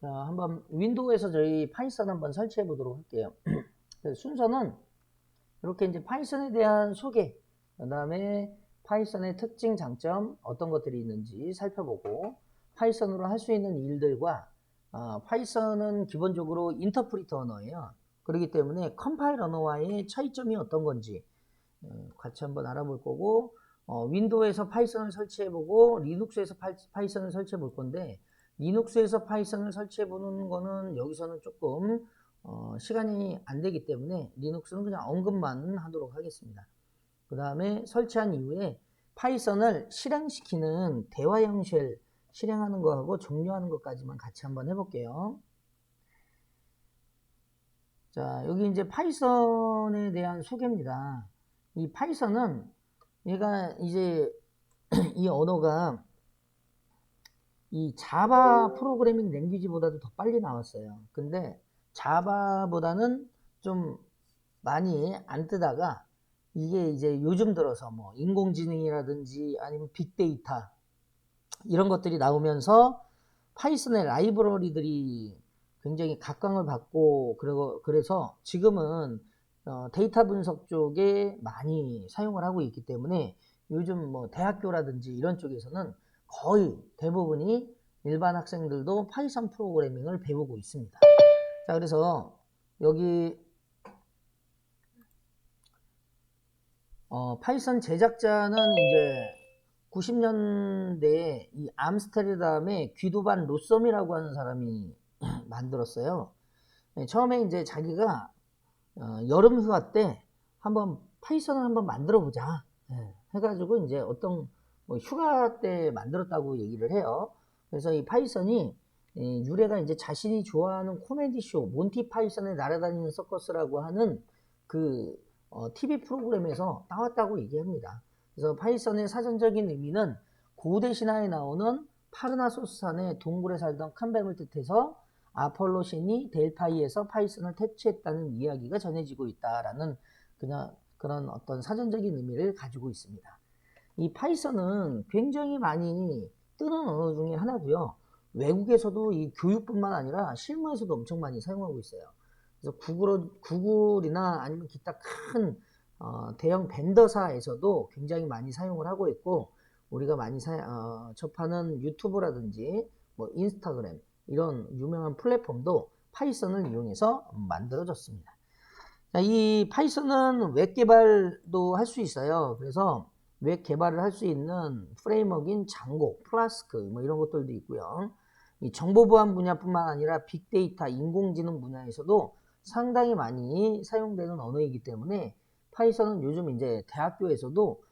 자, 한번 윈도우에서 저희 파이썬 한번 설치해 보도록 할게요. 순서는 이렇게 이제 파이썬에 대한 소개, 그 다음에 파이썬의 특징, 장점, 어떤 것들이 있는지 살펴보고, 파이썬으로 할 수 있는 일들과, 파이썬은 기본적으로 인터프리터 언어예요. 그렇기 때문에 컴파일 언어와의 차이점이 어떤 건지 같이 한번 알아볼 거고, 윈도우에서 파이썬을 설치해 보고, 리눅스에서 파이썬을 설치해 볼 건데, 리눅스에서 파이썬을 설치해 보는 거는 여기서는 조금 시간이 안 되기 때문에 리눅스는 그냥 언급만 하도록 하겠습니다. 그 다음에 설치한 이후에 파이썬을 실행시키는 대화형 쉘 실행하는 거하고 종료하는 것까지만 같이 한번 해볼게요. 자, 여기 이제 파이썬에 대한 소개입니다. 이 파이썬은 얘가 이제 이 언어가 이 자바 프로그래밍 랭귀지보다도 더 빨리 나왔어요. 근데 자바보다는 좀 많이 안 뜨다가 이게 이제 요즘 들어서 뭐 인공지능이라든지 아니면 빅데이터 이런 것들이 나오면서 파이썬의 라이브러리들이 굉장히 각광을 받고 그래서 지금은 데이터 분석 쪽에 많이 사용을 하고 있기 때문에 요즘 뭐 대학교라든지 이런 쪽에서는 거의 대부분이 일반 학생들도 파이썬 프로그래밍을 배우고 있습니다. 자, 그래서 여기 파이썬 제작자는 이제 90년대에 이 암스테르담의 귀두반 로썸이라고 하는 사람이 만들었어요. 처음에 이제 자기가 여름 휴가 때 한번 파이썬을 한번 만들어 보자 해가지고 이제 어떤 뭐 휴가 때 만들었다고 얘기를 해요. 그래서 이 파이썬이 유래가 이제 자신이 좋아하는 코미디 쇼 몬티 파이썬의 날아다니는 서커스라고 하는 그 TV 프로그램에서 나왔다고 얘기합니다. 그래서 파이썬의 사전적인 의미는 고대 신화에 나오는 파르나소스산의 동굴에 살던 큰 뱀을 뜻해서 아폴로 신이 델파이에서 파이썬을 퇴치했다는 이야기가 전해지고 있다라는 그런 어떤 사전적인 의미를 가지고 있습니다. 이 파이썬은 굉장히 많이 뜨는 언어 중에 하나고요. 외국에서도 이 교육뿐만 아니라 실무에서도 엄청 많이 사용하고 있어요. 그래서 구글이나 아니면 기타 큰 대형 벤더사에서도 굉장히 많이 사용을 하고 있고, 우리가 많이 접하는 유튜브라든지 뭐 인스타그램 이런 유명한 플랫폼도 파이썬을 이용해서 만들어졌습니다. 자, 이 파이썬은 웹 개발도 할 수 있어요. 그래서 웹 개발을 할 수 있는 프레임워크인 장고, 플라스크 뭐 이런 것들도 있고요. 이 정보보안 분야뿐만 아니라 빅데이터, 인공지능 분야에서도 상당히 많이 사용되는 언어이기 때문에 파이썬은 요즘 이제 대학교에서도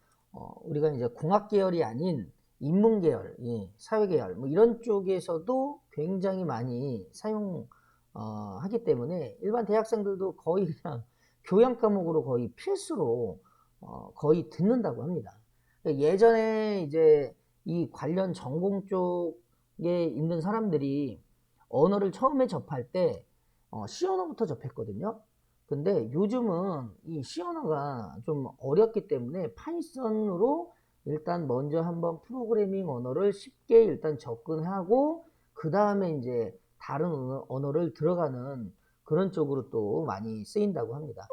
우리가 이제 공학 계열이 아닌 인문 계열, 사회 계열 뭐 이런 쪽에서도 굉장히 많이 사용하기 때문에 일반 대학생들도 거의 그냥 교양 과목으로 거의 필수로 거의 듣는다고 합니다. 예전에 이제 이 관련 전공 쪽에 있는 사람들이 언어를 처음에 접할 때 C 언어부터 접했거든요. 근데 요즘은 이 C 언어가 좀 어렵기 때문에 파이썬으로 일단 먼저 한번 프로그래밍 언어를 쉽게 일단 접근하고 그 다음에 이제 다른 언어를 들어가는 그런 쪽으로 또 많이 쓰인다고 합니다.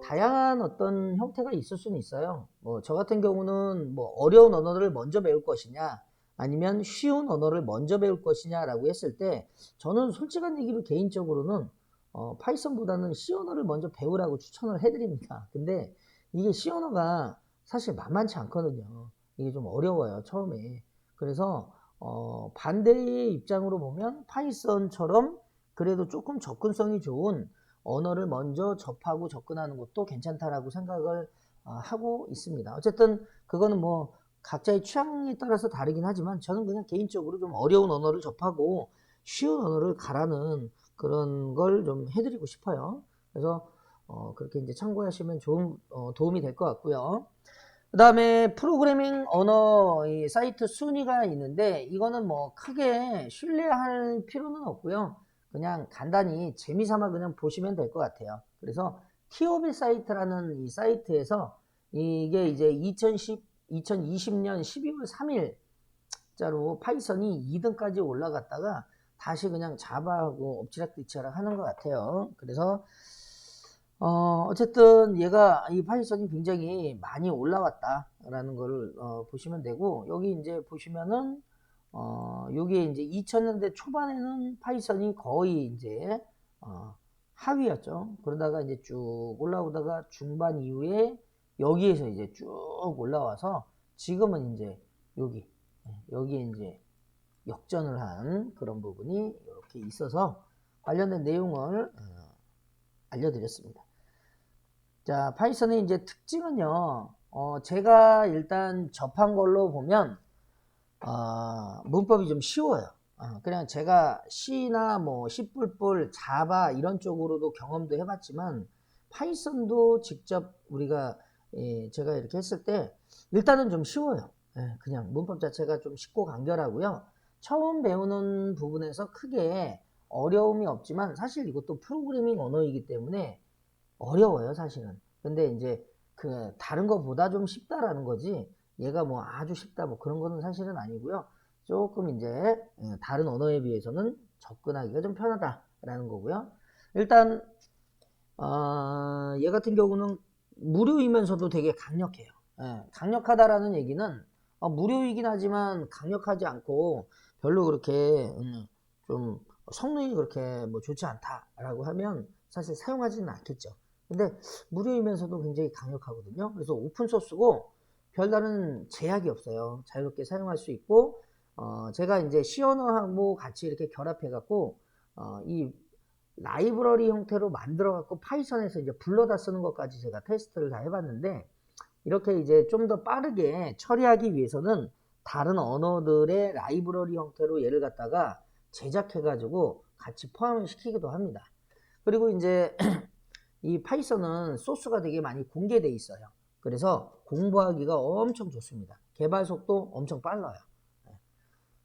다양한 어떤 형태가 있을 수는 있어요. 뭐 저 같은 경우는 뭐 어려운 언어를 먼저 배울 것이냐 아니면 쉬운 언어를 먼저 배울 것이냐라고 했을 때 저는 솔직한 얘기로 개인적으로는 파이썬보다는 C 언어를 먼저 배우라고 추천을 해드립니다. 근데 이게 C 언어가 사실 만만치 않거든요. 이게 좀 어려워요, 처음에. 그래서 반대의 입장으로 보면 파이썬처럼 그래도 조금 접근성이 좋은 언어를 먼저 접하고 접근하는 것도 괜찮다라고 생각을 하고 있습니다. 어쨌든 그거는 뭐 각자의 취향에 따라서 다르긴 하지만 저는 그냥 개인적으로 좀 어려운 언어를 접하고 쉬운 언어를 가라는 그런 걸 좀 해드리고 싶어요. 그래서 그렇게 이제 참고하시면 좋은 도움이 될 것 같고요. 그 다음에 프로그래밍 언어 사이트 순위가 있는데 이거는 뭐 크게 신뢰할 필요는 없고요. 그냥 간단히 재미삼아 그냥 보시면 될 것 같아요. 그래서 TOB 사이트라는 이 사이트에서 이게 이제 2020년 12월 3일자로 파이썬이 2등까지 올라갔다가 다시 그냥 자바하고 엎치락뒤치락 하는 것 같아요. 그래서 어쨌든 얘가 이 파이썬이 굉장히 많이 올라왔다라는 걸 보시면 되고, 여기 이제 보시면은 요게 이제 2000년대 초반에는 파이썬이 거의 이제 하위였죠. 그러다가 이제 쭉 올라오다가 중반 이후에 여기에서 이제 쭉 올라와서 지금은 이제 여기에 이제 역전을 한 그런 부분이 이렇게 있어서 관련된 내용을 알려드렸습니다. 자, 파이썬의 이제 특징은요, 제가 일단 접한 걸로 보면, 문법이 좀 쉬워요. 그냥 제가 C나 뭐 C++, 자바 이런 쪽으로도 경험도 해봤지만, 파이썬도 직접 우리가, 제가 이렇게 했을 때, 일단은 좀 쉬워요. 그냥 문법 자체가 좀 쉽고 간결하고요. 처음 배우는 부분에서 크게 어려움이 없지만, 사실 이것도 프로그래밍 언어이기 때문에, 어려워요, 사실은. 근데 이제 그 다른 거보다 좀 쉽다라는 거지, 얘가 뭐 아주 쉽다 뭐 그런 거는 사실은 아니고요. 조금 이제 다른 언어에 비해서는 접근하기가 좀 편하다라는 거고요. 일단 얘 같은 경우는 무료이면서도 되게 강력해요. 강력하다라는 얘기는 무료이긴 하지만 강력하지 않고 별로 그렇게 좀 성능이 그렇게 뭐 좋지 않다라고 하면 사실 사용하지는 않겠죠. 근데 무료이면서도 굉장히 강력하거든요. 그래서 오픈소스고 별다른 제약이 없어요. 자유롭게 사용할 수 있고, 제가 이제 시언어하고 같이 이렇게 결합해 갖고 이 라이브러리 형태로 만들어 갖고 파이썬에서 이제 불러다 쓰는 것까지 제가 테스트를 다 해봤는데, 이렇게 이제 좀 더 빠르게 처리하기 위해서는 다른 언어들의 라이브러리 형태로 얘를 갖다가 제작해 가지고 같이 포함을 시키기도 합니다. 그리고 이제 이 파이썬은 소스가 되게 많이 공개되어 있어요. 그래서 공부하기가 엄청 좋습니다. 개발 속도 엄청 빨라요.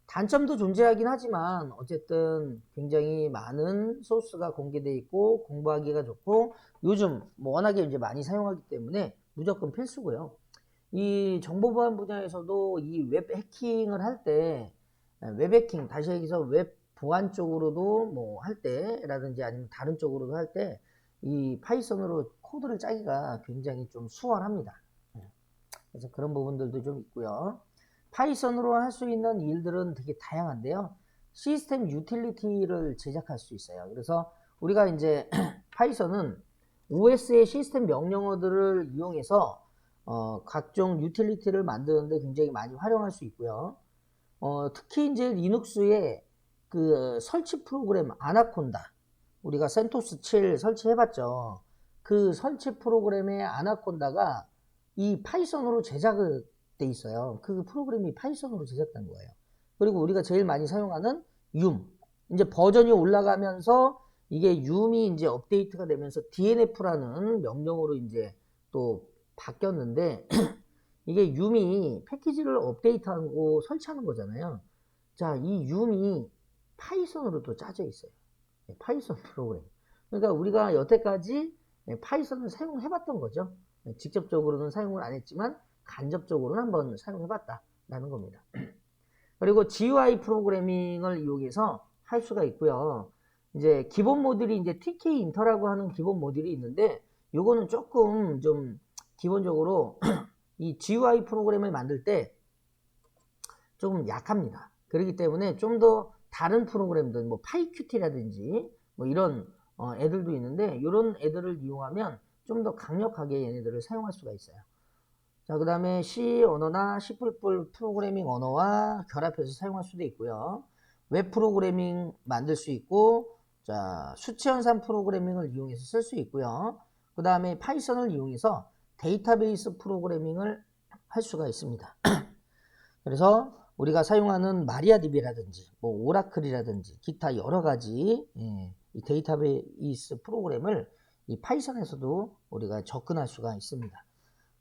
단점도 존재하긴 하지만 어쨌든 굉장히 많은 소스가 공개되어 있고 공부하기가 좋고, 요즘 뭐 워낙에 이제 많이 사용하기 때문에 무조건 필수고요. 이 정보보안 분야에서도 이 웹 해킹을 할 때, 웹 해킹, 다시 얘기해서 웹 보안 쪽으로도 뭐 할 때라든지 아니면 다른 쪽으로도 할 때 이 파이썬으로 코드를 짜기가 굉장히 좀 수월합니다. 그래서 그런 부분들도 좀 있고요. 파이썬으로 할 수 있는 일들은 되게 다양한데요. 시스템 유틸리티를 제작할 수 있어요. 그래서 우리가 이제 파이썬은 OS의 시스템 명령어들을 이용해서 각종 유틸리티를 만드는데 굉장히 많이 활용할 수 있고요. 특히 이제 리눅스의 그 설치 프로그램 아나콘다, 우리가 센토스 7 설치해봤죠. 그 설치 프로그램의 아나콘다가 이 파이썬으로 제작돼 있어요. 그 프로그램이 파이썬으로 제작된 거예요. 그리고 우리가 제일 많이 사용하는 윰, 이제 버전이 올라가면서 이게 윰이 이제 업데이트가 되면서 DNF라는 명령어로 이제 또 바뀌었는데, 이게 윰이 패키지를 업데이트하고 설치하는 거잖아요. 자, 이 윰이 파이썬으로 또 짜져 있어요. 파이썬 프로그램. 그러니까 우리가 여태까지 파이썬을 사용해봤던 거죠. 직접적으로는 사용을 안 했지만 간접적으로는 한번 사용해봤다라는 겁니다. 그리고 GUI 프로그래밍을 이용해서 할 수가 있고요. 이제 기본 모듈이 이제 TK 인터라고 하는 기본 모듈이 있는데, 요거는 조금 좀 기본적으로 이 GUI 프로그램을 만들 때 조금 약합니다. 그렇기 때문에 좀 더 다른 프로그램들, 뭐 파이큐티라든지 뭐 이런 애들도 있는데, 이런 애들을 이용하면 좀 더 강력하게 얘네들을 사용할 수가 있어요. 자, 그 다음에 C 언어나 C++ 프로그래밍 언어와 결합해서 사용할 수도 있고요. 웹 프로그래밍 만들 수 있고, 자, 수치 연산 프로그래밍을 이용해서 쓸 수 있고요. 그 다음에 파이썬을 이용해서 데이터베이스 프로그래밍을 할 수가 있습니다. 그래서 우리가 사용하는 마리아DB라든지 뭐 오라클이라든지 기타 여러 가지 이 데이터베이스 프로그램을 이 파이썬에서도 우리가 접근할 수가 있습니다.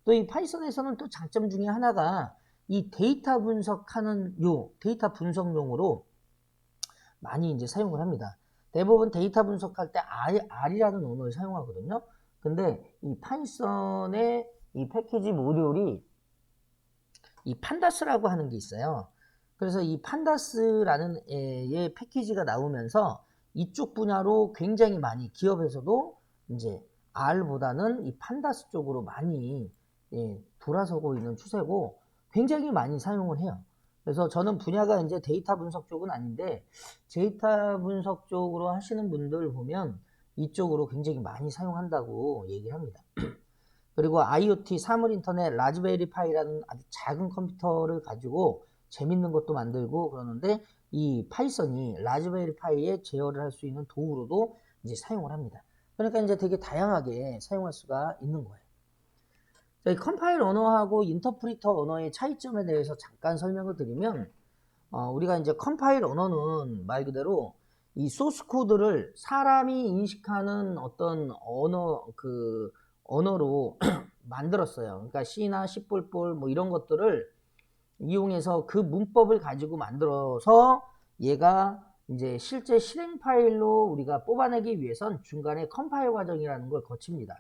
또 이 파이썬에서는 또 장점 중에 하나가 이 데이터 분석하는 데이터 분석용으로 많이 이제 사용을 합니다. 대부분 데이터 분석할 때 R이라는 언어를 사용하거든요. 근데 이 파이썬의 이 패키지 모듈이 이 판다스라고 하는 게 있어요. 그래서 이 판다스라는 의 패키지가 나오면서 이쪽 분야로 굉장히 많이 기업에서도 이제 R보다는 이 판다스 쪽으로 많이 돌아서고 있는 추세고 굉장히 많이 사용을 해요. 그래서 저는 분야가 이제 데이터 분석 쪽은 아닌데 데이터 분석 쪽으로 하시는 분들 보면 이쪽으로 굉장히 많이 사용한다고 얘기를 합니다. 그리고 IoT, 사물 인터넷, 라즈베리 파이라는 아주 작은 컴퓨터를 가지고 재밌는 것도 만들고 그러는데 이 파이썬이 라즈베리 파이에 제어를 할 수 있는 도구로도 이제 사용을 합니다. 그러니까 이제 되게 다양하게 사용할 수가 있는 거예요. 자, 이 컴파일 언어하고 인터프리터 언어의 차이점에 대해서 잠깐 설명을 드리면 우리가 이제 컴파일 언어는 말 그대로 이 소스 코드를 사람이 인식하는 어떤 언어로 만들었어요. 그러니까 C나 C++ 뭐 이런 것들을 이용해서 그 문법을 가지고 만들어서 얘가 이제 실제 실행 파일로 우리가 뽑아내기 위해선 중간에 컴파일 과정이라는 걸 거칩니다.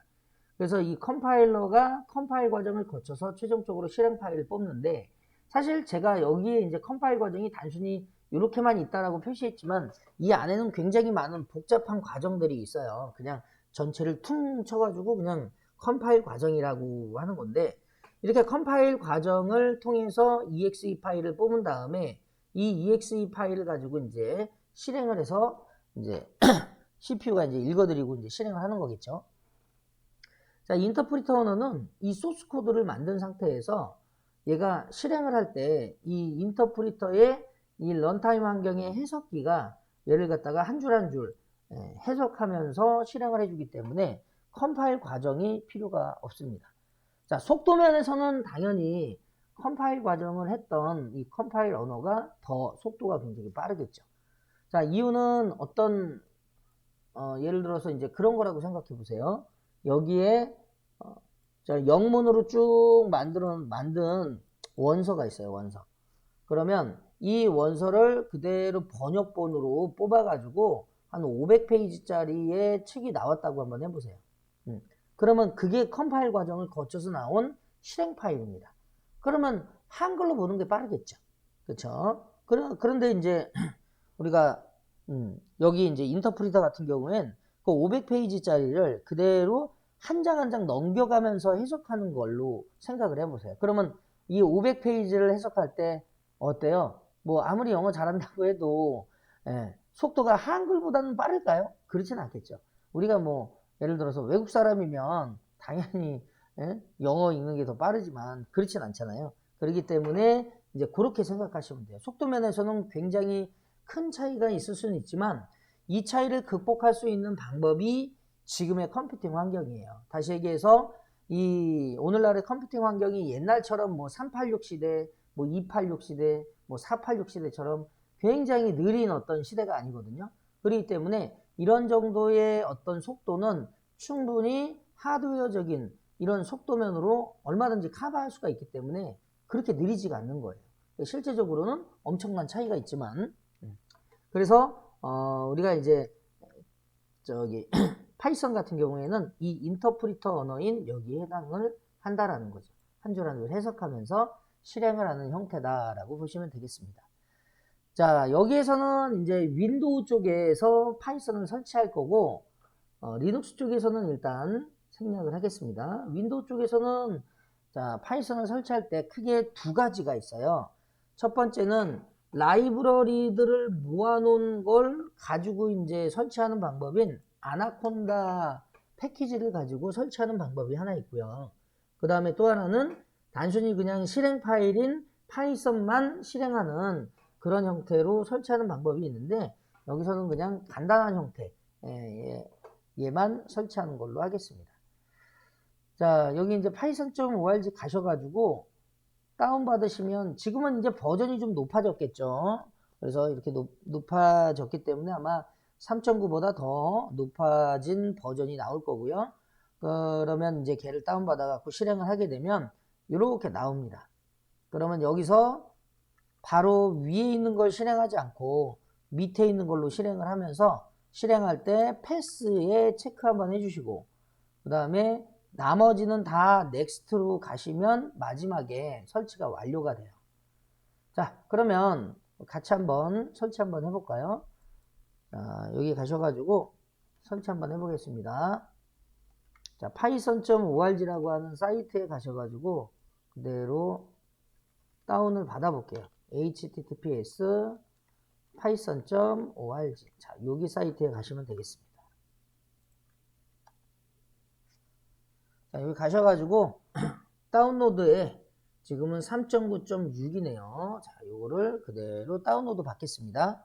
그래서 이 컴파일러가 컴파일 과정을 거쳐서 최종적으로 실행 파일을 뽑는데 사실 제가 여기에 이제 컴파일 과정이 단순히 이렇게만 있다라고 표시했지만 이 안에는 굉장히 많은 복잡한 과정들이 있어요. 그냥 전체를 퉁 쳐가지고 그냥 컴파일 과정이라고 하는 건데 이렇게 컴파일 과정을 통해서 exe 파일을 뽑은 다음에 이 exe 파일을 가지고 이제 실행을 해서 이제 CPU가 이제 읽어드리고 이제 실행을 하는 거겠죠. 자, 인터프리터 언어는 이 소스 코드를 만든 상태에서 얘가 실행을 할 때 이 인터프리터의 이 런타임 환경의 해석기가 얘를 갖다가 한 줄 한 줄 해석하면서 실행을 해주기 때문에 컴파일 과정이 필요가 없습니다. 자, 속도 면에서는 당연히 컴파일 과정을 했던 이 컴파일 언어가 더 속도가 굉장히 빠르겠죠. 자, 이유는 어떤 예를 들어서 이제 그런 거라고 생각해 보세요. 여기에 영문으로 쭉 만든 원서가 있어요. 원서. 그러면 이 원서를 그대로 번역본으로 뽑아가지고 한 500페이지짜리의 책이 나왔다고 한번 해보세요. 그러면 그게 컴파일 과정을 거쳐서 나온 실행 파일입니다. 그러면 한글로 보는 게 빠르겠죠. 그렇죠? 그런데 이제 우리가 여기 이제 인터프리터 같은 경우엔 그 500페이지짜리를 그대로 한 장 한 장 넘겨가면서 해석하는 걸로 생각을 해보세요. 그러면 이 500페이지를 해석할 때 어때요? 뭐 아무리 영어 잘한다고 해도 속도가 한글보다는 빠를까요? 그렇진 않겠죠. 우리가 뭐 예를 들어서 외국 사람이면 당연히 영어 읽는 게 더 빠르지만 그렇진 않잖아요. 그렇기 때문에 이제 그렇게 생각하시면 돼요. 속도 면에서는 굉장히 큰 차이가 있을 수는 있지만 이 차이를 극복할 수 있는 방법이 지금의 컴퓨팅 환경이에요. 다시 얘기해서 이 오늘날의 컴퓨팅 환경이 옛날처럼 뭐 386 시대, 뭐 286 시대, 뭐 486 시대처럼 굉장히 느린 어떤 시대가 아니거든요. 그렇기 때문에 이런 정도의 어떤 속도는 충분히 하드웨어적인 이런 속도면으로 얼마든지 커버할 수가 있기 때문에 그렇게 느리지가 않는 거예요. 실제적으로는 엄청난 차이가 있지만 그래서 우리가 이제 파이썬 같은 경우에는 이 인터프리터 언어인 여기에 해당을 한다라는 거죠. 한 줄 한 줄 해석하면서 실행을 하는 형태다라고 보시면 되겠습니다. 자, 여기에서는 이제 윈도우 쪽에서 파이썬을 설치할 거고 리눅스 쪽에서는 일단 생략을 하겠습니다. 윈도우 쪽에서는 자, 파이썬을 설치할 때 크게 두 가지가 있어요. 첫 번째는 라이브러리들을 모아놓은 걸 가지고 이제 설치하는 방법인 아나콘다 패키지를 가지고 설치하는 방법이 하나 있고요. 그 다음에 또 하나는 단순히 그냥 실행 파일인 파이썬만 실행하는 그런 형태로 설치하는 방법이 있는데 여기서는 그냥 간단한 형태 얘만 설치하는 걸로 하겠습니다. 자, 여기 이제 python.org 가셔가지고 다운받으시면 지금은 이제 버전이 좀 높아졌겠죠. 그래서 이렇게 높아졌기 때문에 아마 3.9보다 더 높아진 버전이 나올 거고요. 그러면 이제 걔를 다운받아 갖고 실행을 하게 되면 이렇게 나옵니다. 그러면 여기서 바로 위에 있는 걸 실행하지 않고 밑에 있는 걸로 실행을 하면서 실행할 때 패스에 체크 한번 해주시고 그 다음에 나머지는 다 넥스트로 가시면 마지막에 설치가 완료가 돼요. 자, 그러면 같이 한번 설치 한번 해볼까요? 자, 여기 가셔가지고 설치 한번 해보겠습니다. 자, python.org라고 하는 사이트에 가셔가지고 그대로 다운을 받아볼게요. https python.org. 자, 여기 사이트에 가시면 되겠습니다. 자, 여기 가셔가지고 다운로드에 지금은 3.9.6이네요. 자, 요거를 그대로 다운로드 받겠습니다.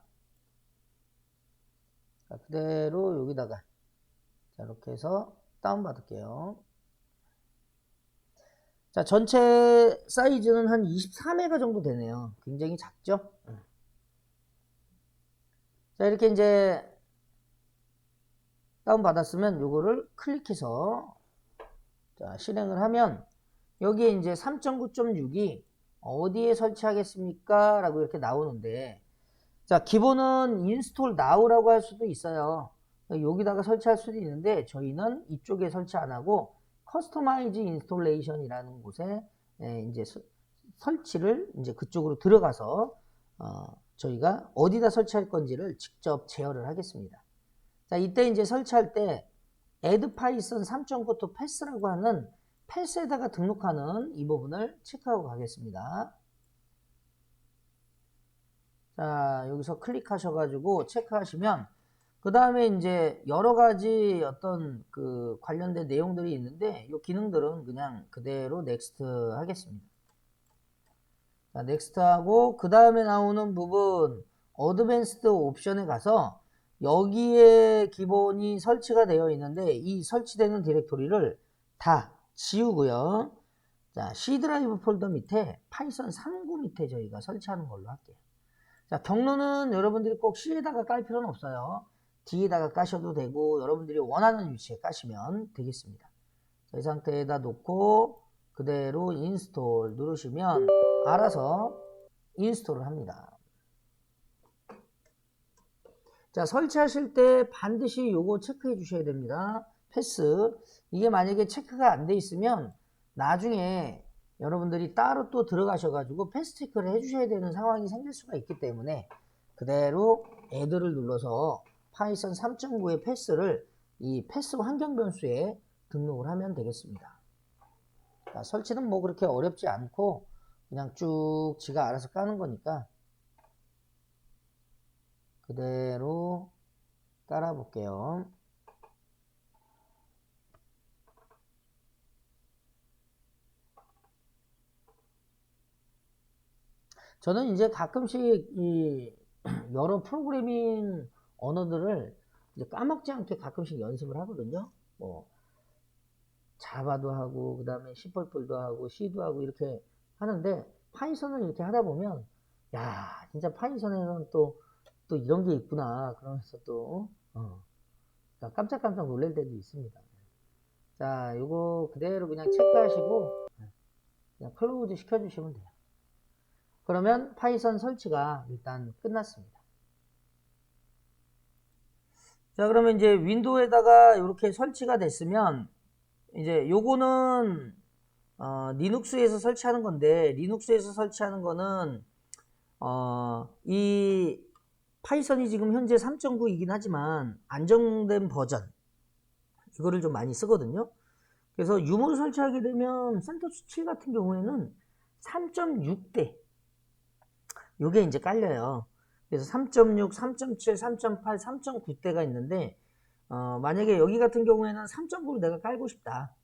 자, 그대로 여기다가 자, 이렇게 해서 다운 받을게요. 자, 전체 사이즈는 한 24메가 정도 되네요. 굉장히 작죠? 자, 이렇게 이제 다운 받았으면 요거를 클릭해서 자, 실행을 하면 여기에 이제 3.9.6이 어디에 설치하겠습니까? 라고 이렇게 나오는데, 자, 기본은 install now라고 할 수도 있어요. 여기다가 설치할 수도 있는데 저희는 이쪽에 설치 안 하고 customize installation이라는 곳에 이제 설치를 이제 그쪽으로 들어가서 저희가 어디다 설치할 건지를 직접 제어를 하겠습니다. 자, 이때 이제 설치할 때 add python 3.9 to pass라고 하는 패스에다가 등록하는 이 부분을 체크하고 가겠습니다. 자, 여기서 클릭하셔가지고 체크하시면 그 다음에 이제 여러 가지 어떤 그 관련된 내용들이 있는데 이 기능들은 그냥 그대로 넥스트 하겠습니다. 자, 넥스트 하고 그 다음에 나오는 부분 어드밴스드 옵션에 가서 여기에 기본이 설치가 되어 있는데 이 설치되는 디렉토리를 다 지우고요. 자, C 드라이브 폴더 밑에 파이썬 3구 밑에 저희가 설치하는 걸로 할게요. 자, 경로는 여러분들이 꼭 C에다가 깔 필요는 없어요. D에다가 까셔도 되고 여러분들이 원하는 위치에 까시면 되겠습니다. 자, 이 상태에다 놓고 그대로 인스톨 누르시면 알아서 인스톨을 합니다. 자, 설치하실 때 반드시 요거 체크해 주셔야 됩니다. 패스. 이게 만약에 체크가 안 돼 있으면 나중에 여러분들이 따로 또 들어가셔가지고 패스 체크를 해주셔야 되는 상황이 생길 수가 있기 때문에 그대로 add를 눌러서 파이썬 3.9의 패스를 이 패스 환경 변수에 등록을 하면 되겠습니다. 자, 설치는 뭐 그렇게 어렵지 않고 그냥 쭉 지가 알아서 까는 거니까 그대로 깔아 볼게요. 저는 이제 가끔씩 이 여러 프로그래밍 언어들을 이제 까먹지 않게 가끔씩 연습을 하거든요. 뭐 자바도 하고 그다음에 C++도 하고 C도 하고 이렇게 하는데 파이썬을 이렇게 하다 보면 야, 진짜 파이썬에는 또 이런 게 있구나 그러면서 또 깜짝깜짝 놀랄 때도 있습니다. 자, 요거 그대로 그냥 체크하시고 그냥 클로즈 시켜주시면 돼요. 그러면 파이썬 설치가 일단 끝났습니다. 자, 그러면 이제 윈도우에다가 이렇게 설치가 됐으면 이제 요거는 리눅스에서 설치하는 건데 리눅스에서 설치하는 거는 이 파이썬이 지금 현재 3.9이긴 하지만 안정된 버전 이거를 좀 많이 쓰거든요. 그래서 유무를 설치하게 되면 센터스 7 같은 경우에는 3.6대 요게 이제 깔려요. 그래서 3.6, 3.7, 3.8, 3.9대가 있는데 만약에 여기 같은 경우에는 3.9를 내가 깔고 싶다.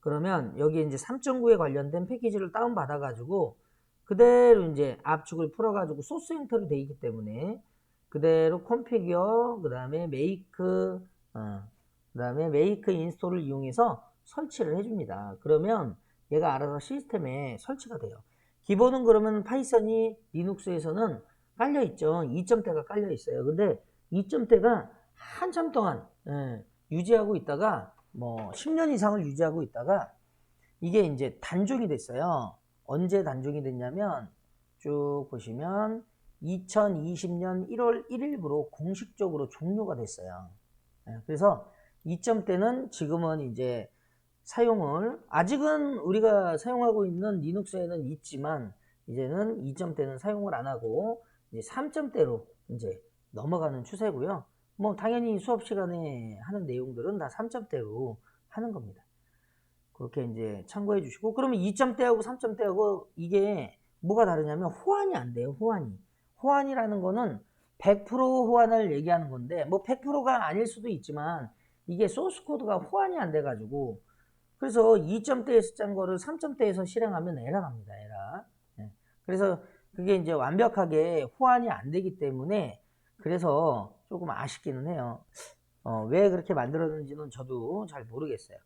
그러면 여기 이제 3.9에 관련된 패키지를 다운받아 가지고 그대로 이제 압축을 풀어 가지고 소스 형태로 되어 있기 때문에 그대로 configure 그다음에 make 그다음에 make install을 이용해서 설치를 해줍니다. 그러면 얘가 알아서 시스템에 설치가 돼요. 기본은 그러면 파이썬이 리눅스에서는 깔려 있죠. 2점대가 깔려 있어요. 근데 2점대가 한참 동안 유지하고 있다가 뭐 10년 이상을 유지하고 있다가 이게 이제 단종이 됐어요. 언제 단종이 됐냐면 쭉 보시면 2020년 1월 1일부로 공식적으로 종료가 됐어요. 그래서 2점대는 지금은 이제 사용을 아직은 우리가 사용하고 있는 리눅스에는 있지만 이제는 2점대는 사용을 안 하고 이제 3점대로 이제 넘어가는 추세고요. 뭐 당연히 수업 시간에 하는 내용들은 다 3점대로 하는 겁니다. 그렇게 이제 참고해 주시고, 그러면 2점대하고 3점대하고 이게 뭐가 다르냐면 호환이 안 돼요. 호환이라는 거는 100% 호환을 얘기하는 건데, 뭐 100%가 아닐 수도 있지만 이게 소스 코드가 호환이 안 돼 가지고, 그래서 2점대에서 짠 거를 3점대에서 실행하면 에러 납니다. 에러. 네. 그래서 그게 이제 완벽하게 호환이 안 되기 때문에 그래서 조금 아쉽기는 해요. 왜 그렇게 만들었는지는 저도 잘 모르겠어요.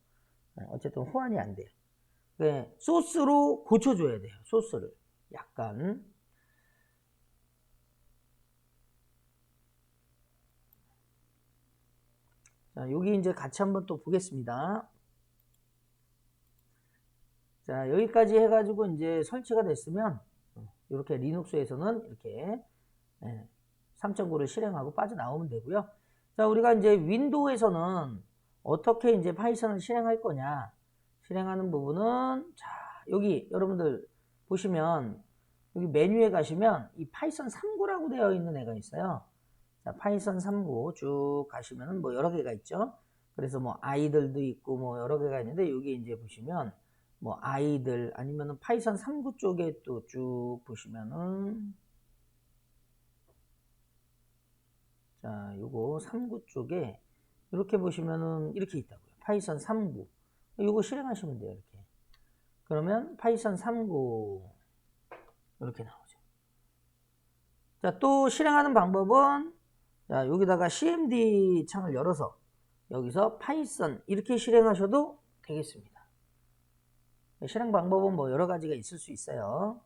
어쨌든 호환이 안 돼요. 네, 소스로 고쳐줘야 돼요. 소스를 약간. 자, 여기 이제 같이 한번 또 보겠습니다. 자, 여기까지 해가지고 이제 설치가 됐으면 이렇게 리눅스에서는 이렇게 3.9를 실행하고 빠져나오면 되고요. 자, 우리가 이제 윈도우에서는 어떻게 이제 파이썬을 실행할 거냐. 실행하는 부분은, 자, 여기 여러분들 보시면 여기 메뉴에 가시면 이 파이썬 3구라고 되어 있는 애가 있어요. 자, 파이썬 3구 쭉 가시면은 뭐 여러 개가 있죠. 그래서 뭐 아이들도 있고 뭐 여러 개가 있는데, 여기 이제 보시면 뭐 아이들 아니면은 파이썬 3구 쪽에 또 쭉 보시면은, 자, 요거 3구 쪽에 이렇게 보시면은 이렇게 있다고요. 파이썬 3구. 요거 실행하시면 돼요. 이렇게. 그러면 파이썬 3구 이렇게 나오죠. 자, 또 실행하는 방법은, 자, 여기다가 cmd 창을 열어서 여기서 파이썬 이렇게 실행하셔도 되겠습니다. 실행 방법은 뭐 여러 가지가 있을 수 있어요.